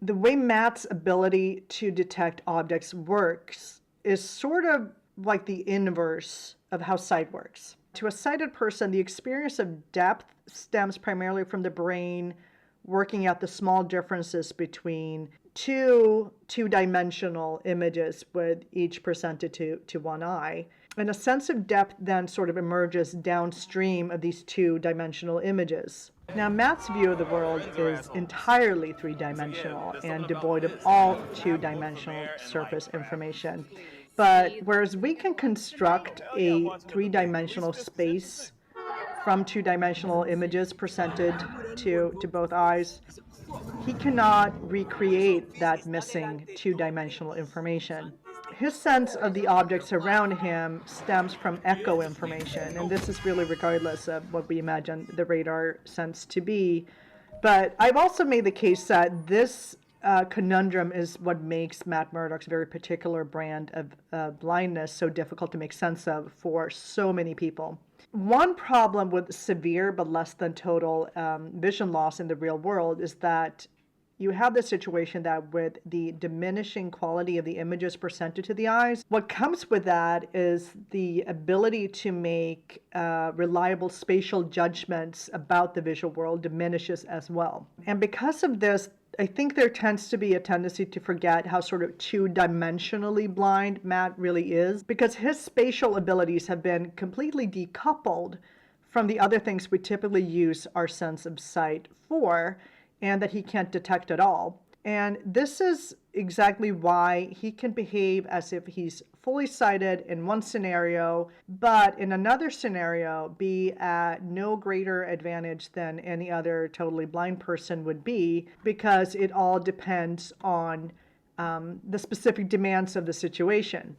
The way Matt's ability to detect objects works is sort of like the inverse of how sight works. To a sighted person, the experience of depth stems primarily from the brain working out the small differences between two-dimensional images with each presented to one eye. And a sense of depth then sort of emerges downstream of these two-dimensional images. Now, Matt's view of the world is entirely three-dimensional and devoid of all two-dimensional surface information. But whereas we can construct a three-dimensional space from two-dimensional images presented to both eyes, he cannot recreate that missing two-dimensional information. His sense of the objects around him stems from echo information, and this is really regardless of what we imagine the radar sense to be. But I've also made the case that this conundrum is what makes Matt Murdock's very particular brand of blindness so difficult to make sense of for so many people. One problem with severe but less than total vision loss in the real world is that you have the situation that with the diminishing quality of the images presented to the eyes, what comes with that is the ability to make reliable spatial judgments about the visual world diminishes as well. And because of this, I think there tends to be a tendency to forget how sort of two-dimensionally blind Matt really is, because his spatial abilities have been completely decoupled from the other things we typically use our sense of sight for, and that he can't detect at all. And this is exactly why he can behave as if he's fully sighted in one scenario, but in another scenario be at no greater advantage than any other totally blind person would be, because it all depends on the specific demands of the situation.